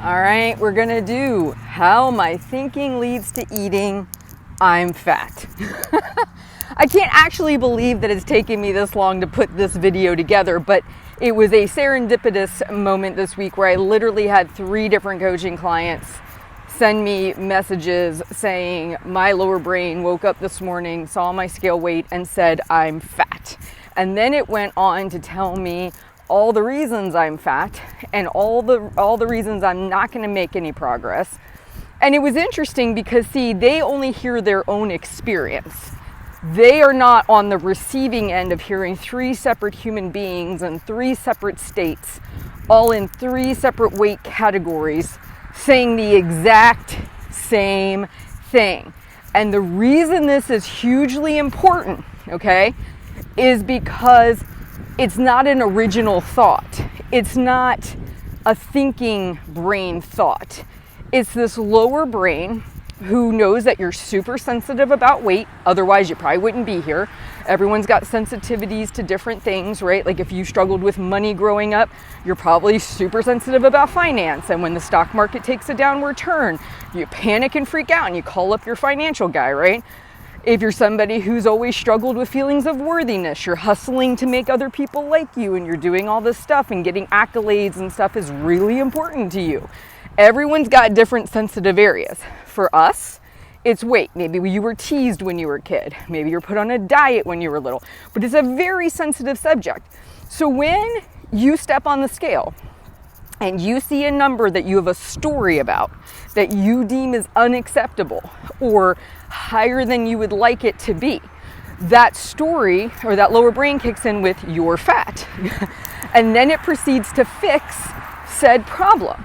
All right, we're gonna do how my thinking leads to eating. I'm fat. I can't actually believe that it's taken me this long to put this video together, but it was a serendipitous moment this week where I literally had 3 different coaching clients send me messages saying my lower brain woke up this morning, saw my scale weight, and said I'm fat. And then it went on to tell me all the reasons I'm fat and all the reasons I'm not going to make any progress. And it was interesting because, see, they only hear their own experience. They are not on the receiving end of hearing 3 separate human beings in 3 separate states, all in 3 separate weight categories, saying the exact same thing. And the reason this is hugely important, okay, is because it's not an original thought. It's not a thinking brain thought. It's this lower brain who knows that you're super sensitive about weight. Otherwise, you probably wouldn't be here. Everyone's got sensitivities to different things, right? Like if you struggled with money growing up, you're probably super sensitive about finance. And when the stock market takes a downward turn, you panic and freak out and you call up your financial guy, right? If you're somebody who's always struggled with feelings of worthiness, you're hustling to make other people like you and you're doing all this stuff and getting accolades and stuff is really important to you. Everyone's got different sensitive areas. For us, it's weight. Maybe you were teased when you were a kid. Maybe you're put on a diet when you were little. But it's a very sensitive subject. So when you step on the scale and you see a number that you have a story about that you deem is unacceptable or higher than you would like it to be, that story or that lower brain kicks in with you're fat. And then it proceeds to fix said problem.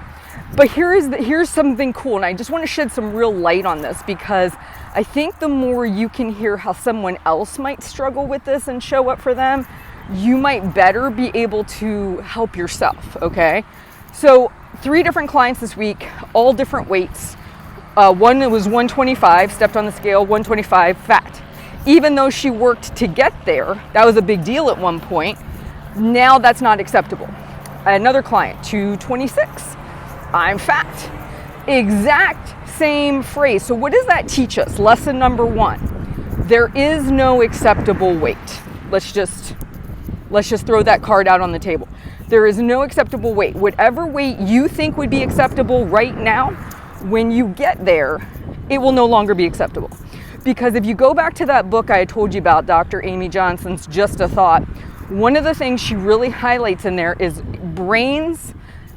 But here's something cool, and I just want to shed some real light on this because I think the more you can hear how someone else might struggle with this and show up for them, you might better be able to help yourself, okay? So 3 different clients this week, all different weights. One was 125, stepped on the scale, 125, fat. Even though she worked to get there, that was a big deal at one point, now that's not acceptable. Another client, 226. I'm fat. Exact same phrase. So what does that teach us? Lesson number 1. There is no acceptable weight. Let's just throw that card out on the table. There is no acceptable weight. Whatever weight you think would be acceptable right now, when you get there, it will no longer be acceptable. Because if you go back to that book I told you about, Dr. Amy Johnson's Just a Thought, one of the things she really highlights in there is brains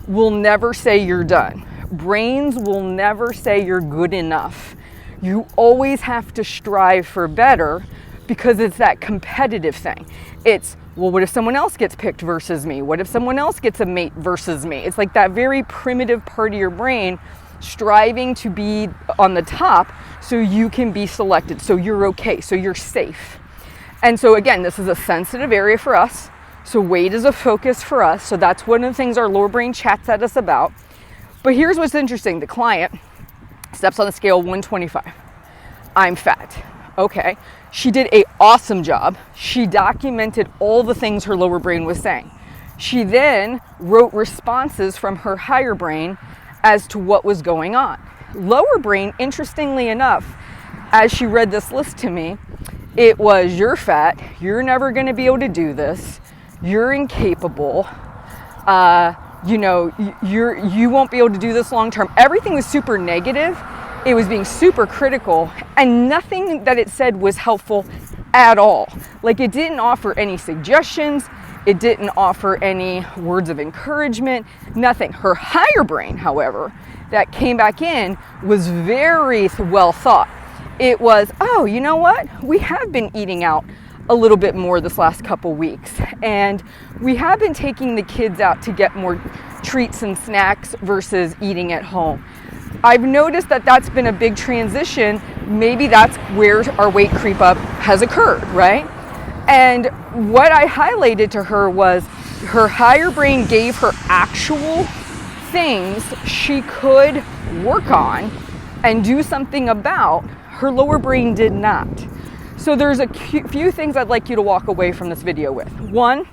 will never say you're done. Brains will never say you're good enough. You always have to strive for better because it's that competitive thing. It's, well, what if someone else gets picked versus me? What if someone else gets a mate versus me? It's like that very primitive part of your brain striving to be on the top so you can be selected, so you're okay, so you're safe. And so again, this is a sensitive area for us. So weight is a focus for us. So that's one of the things our lower brain chats at us about. But here's what's interesting. The client steps on the scale 125. I'm fat. Okay. She did an awesome job. She documented all the things her lower brain was saying. She then wrote responses from her higher brain as to what was going on. Lower brain, interestingly enough, as she read this list to me, it was, you're fat, you're never going to be able to do this, you're incapable, you won't be able to do this long term. Everything was super negative. It was being super critical, and nothing that it said was helpful at all. Like, it didn't offer any suggestions. It didn't offer any words of encouragement, nothing. Her higher brain, however, that came back in was very well thought. It was, oh, you know what? We have been eating out a little bit more this last couple weeks, and we have been taking the kids out to get more treats and snacks versus eating at home. I've noticed that that's been a big transition. Maybe that's where our weight creep up has occurred, right? And what I highlighted to her was her higher brain gave her actual things she could work on and do something about. Her lower brain did not. So there's a few things I'd like you to walk away from this video with. 1,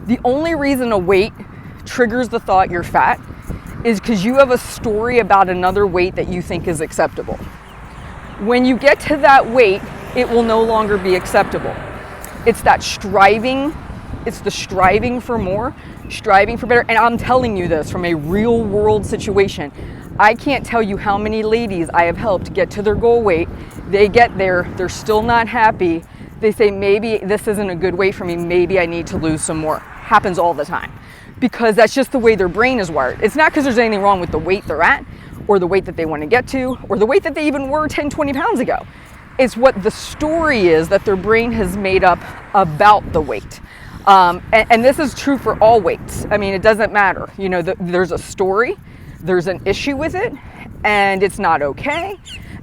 the only reason a weight triggers the thought you're fat is because you have a story about another weight that you think is acceptable. When you get to that weight, it will no longer be acceptable. It's that striving, it's the striving for more, striving for better. And I'm telling you this from a real world situation. I can't tell you how many ladies I have helped get to their goal weight. They get there, they're still not happy. They say, maybe this isn't a good weight for me, maybe I need to lose some more. Happens all the time. Because that's just the way their brain is wired. It's not because there's anything wrong with the weight they're at, or the weight that they want to get to, or the weight that they even were 10, 20 pounds ago. It's what the story is that their brain has made up about the weight. And this is true for all weights. I mean, it doesn't matter. You know, there's a story, there's an issue with it, and it's not okay.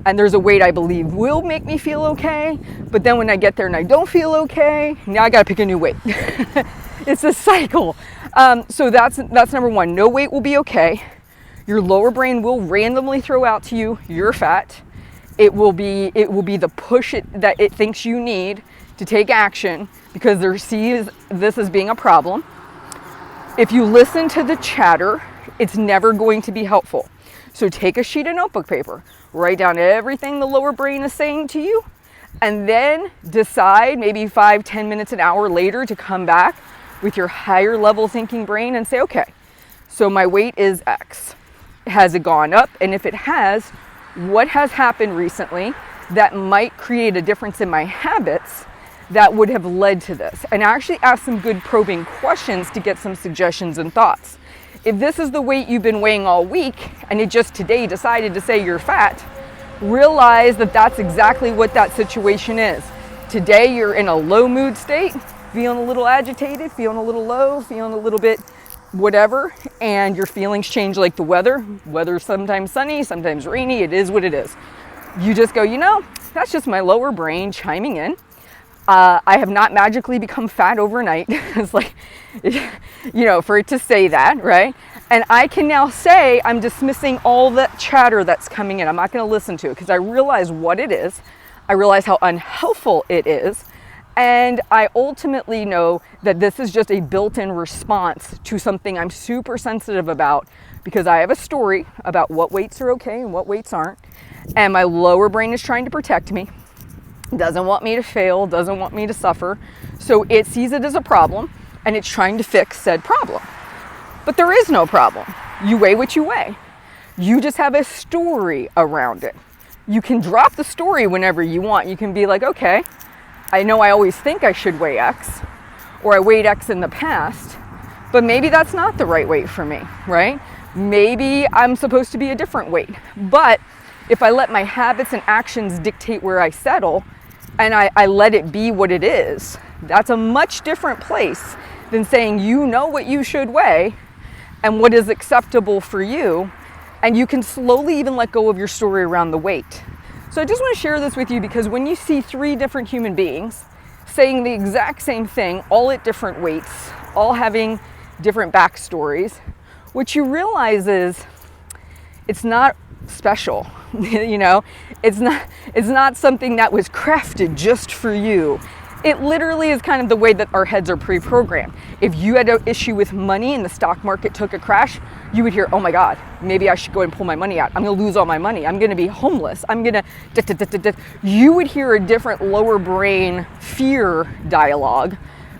And there's a weight I believe will make me feel okay, but then when I get there and I don't feel okay, now I gotta pick a new weight. It's a cycle. So that's number one. No weight will be okay. Your lower brain will randomly throw out to you, you're fat. It will be the push that it thinks you need to take action because there sees this as being a problem. If you listen to the chatter, it's never going to be helpful. So take a sheet of notebook paper, write down everything the lower brain is saying to you, and then decide maybe 5, 10 minutes, an hour later to come back with your higher level thinking brain and say, okay, so my weight is X. Has it gone up? And if it has, what has happened recently that might create a difference in my habits that would have led to this? And actually ask some good probing questions to get some suggestions and thoughts. If this is the weight you've been weighing all week and it just today decided to say you're fat, realize that that's exactly what that situation is. Today you're in a low mood state, feeling a little agitated, feeling a little low, feeling a little bit whatever, and your feelings change like the weather. Weather's sometimes sunny, sometimes rainy, it is what it is. You just go, you know, that's just my lower brain chiming in. I have not magically become fat overnight. It's like, you know, for it to say that, right? And I can now say I'm dismissing all the chatter that's coming in. I'm not going to listen to it because I realize what it is. I realize how unhelpful it is. And I ultimately know that this is just a built-in response to something I'm super sensitive about because I have a story about what weights are okay and what weights aren't. And my lower brain is trying to protect me, doesn't want me to fail, doesn't want me to suffer. So it sees it as a problem and it's trying to fix said problem. But there is no problem. You weigh what you weigh. You just have a story around it. You can drop the story whenever you want. You can be like, okay, I know I always think I should weigh X, or I weighed X in the past, but maybe that's not the right weight for me, right? Maybe I'm supposed to be a different weight. But if I let my habits and actions dictate where I settle, and I let it be what it is, that's a much different place than saying you know what you should weigh and what is acceptable for you, and you can slowly even let go of your story around the weight. So I just want to share this with you because when you see 3 different human beings saying the exact same thing, all at different weights, all having different backstories, what you realize is it's not special. You know, it's not something that was crafted just for you. It literally is kind of the way that our heads are pre-programmed. If you had an issue with money and the stock market took a crash, you would hear, oh my God, maybe I should go and pull my money out. I'm gonna lose all my money. I'm gonna be homeless. I'm gonna, you would hear a different lower brain fear dialogue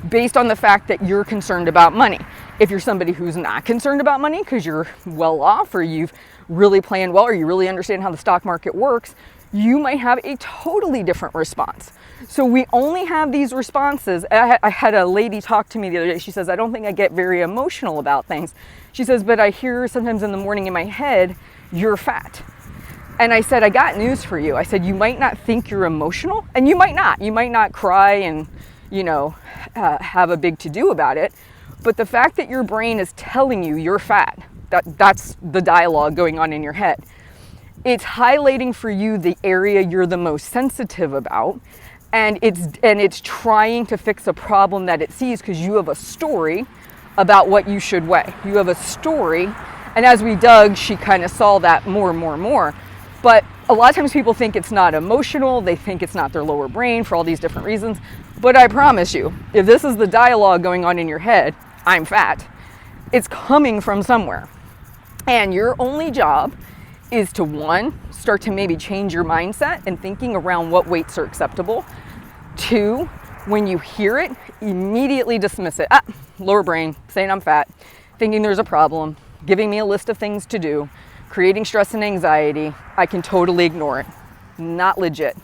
based on the fact that you're concerned about money. If you're somebody who's not concerned about money because you're well off or you've really planned well or you really understand how the stock market works, you might have a totally different response. So we only have these responses. I had a lady talk to me the other day. She says, I don't think I get very emotional about things. She says, but I hear sometimes in the morning in my head, you're fat. And I said, I got news for you. I said, you might not think you're emotional, and you might not. You might not cry and, you know, have a big to-do about it. But the fact that your brain is telling you you're fat, that's the dialogue going on in your head. It's highlighting for you the area you're the most sensitive about, and it's trying to fix a problem that it sees because you have a story about what you should weigh. You have a story, and as we dug, she kind of saw that more. But a lot of times people think it's not emotional, they think it's not their lower brain for all these different reasons. But I promise you, if this is the dialogue going on in your head, I'm fat, it's coming from somewhere. And your only job is to, one, start to maybe change your mindset and thinking around what weights are acceptable. Two, when you hear it, immediately dismiss it. Lower brain, saying I'm fat, thinking there's a problem, giving me a list of things to do, creating stress and anxiety. I can totally ignore it. Not legit.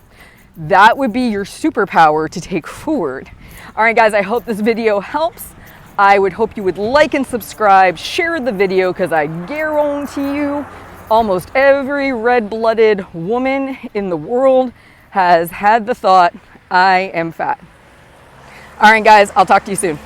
That would be your superpower to take forward. All right, guys, I hope this video helps. I would hope you would like and subscribe, share the video, because I guarantee you almost every red-blooded woman in the world has had the thought, I am fat. All right, guys, I'll talk to you soon.